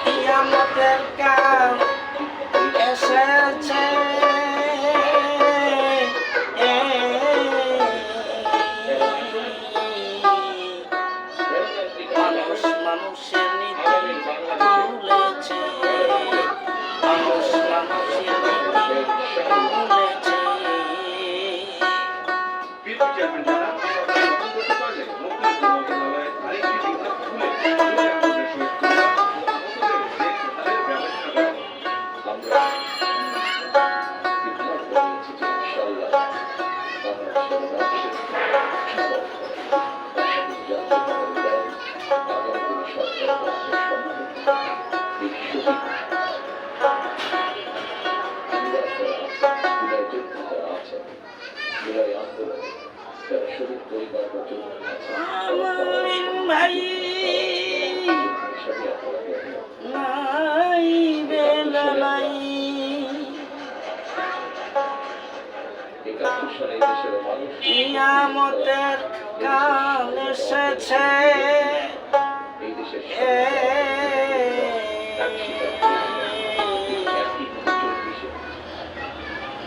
কিয়ামতের কাল এসেছে, মানুষ মানুষের নীতি ভুলেছে, মানুষ মানুষের নীতি ভুলেছে। ভাই নাই বেলা নাই, কিয়ামতের কাল এসেছে,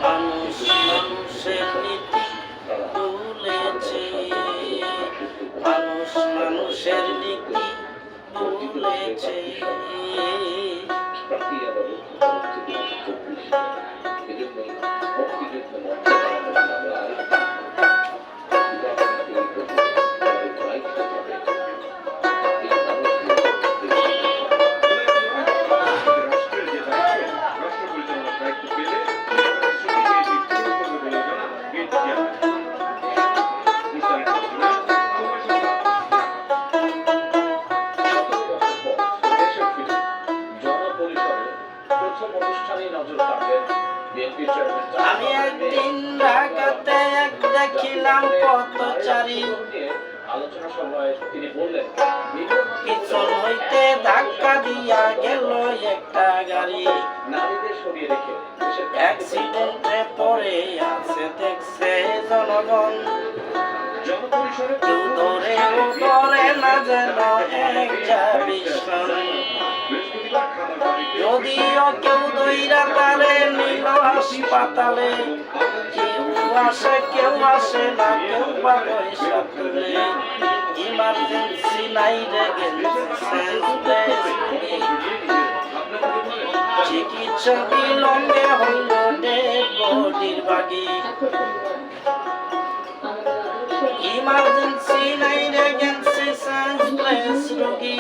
মানুষ মানুষের নীতি ভুলেছে, মানুষ মানুষের নীতি ভুলেছে। আমি একদিন ঢাকাতে এক দেখিলাম পথচারী, পিছন হইতে ধাক্কা দিয়া গেল একটা গাড়ি, অ্যাক্সিডেন্টে পড়ে আছে দেখছে জনগণ, কেউ ধরেও ধরে না যেন এক জাবিষণ, যদিও কেউ দইরা তারে নিল হাসপাতালে, কেউ আসে না, কেউ বা পয়সা তুলে, ইমার্জেন্সি নাই রে চিকিৎসা বিলম্বে হইল ডেড বডির বাগি, ইমার্জেন্সি নাই রে গেছে সেন্সলেস রোগী,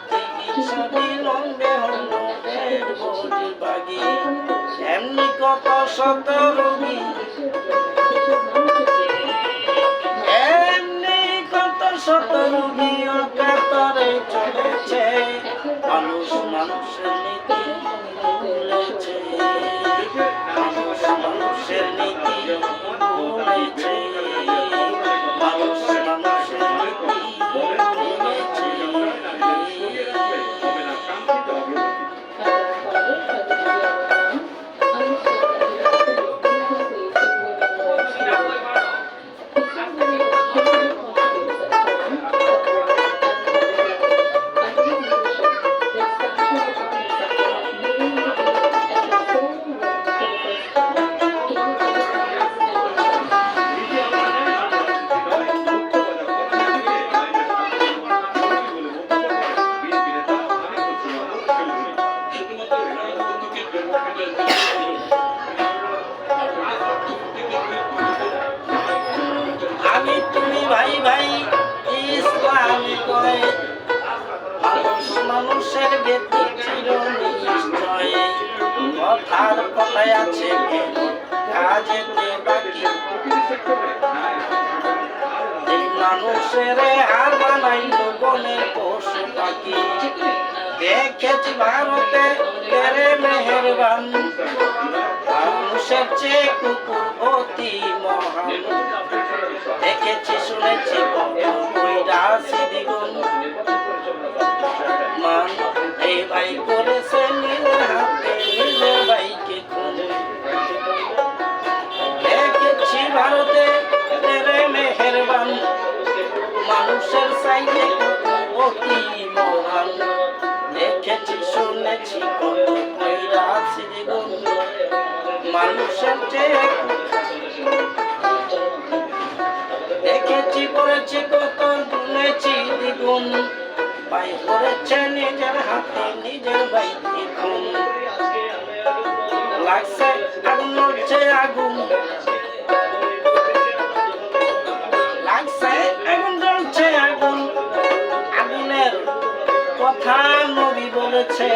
চিকিৎসা বিলম্বে হইল ডেড বডির বাগি, এমনি কত শত রোগী, এমনি কত শত রোগী কাতারে চলেছে, মানুষ মানুষের নীতি ভুলেছে, মানুষ মানুষের নীতি ভুলেছে, মানুষ মানুষের নীতি ভুলেছে। আমি তুমি ভাই ভাই ইসলামী কয়, মানুষ মানুষের ব্যক্তি চির নিশ্চয়, কথার কথায় আছে কাজেতে বাকি, এই মানুষের হার বানাইল বনে পশু পাখি, দেখেছি ভারতে তেরে মেহেরবান, মানুষের চেয়ে কুকুর অতি মহান, দেখেছি শুনেছি কইরাছি দ্বিগুণ, মান এই ভাই করেছে নিজের হাতে নিজের ভাইকে করেছি কত কইরাছি দ্বিগুণ মানুষের চেয়ে দেখেছি করেছি কত গুনেছি দ্বিগুণ ভাই করেছে নিজের হাতে নিজের বাইতে খুন লাগছে আগুন হচ্ছে আগুন লাগছে আগুন জ্বলছে আগুন আগুনের কথা নবী বলেছে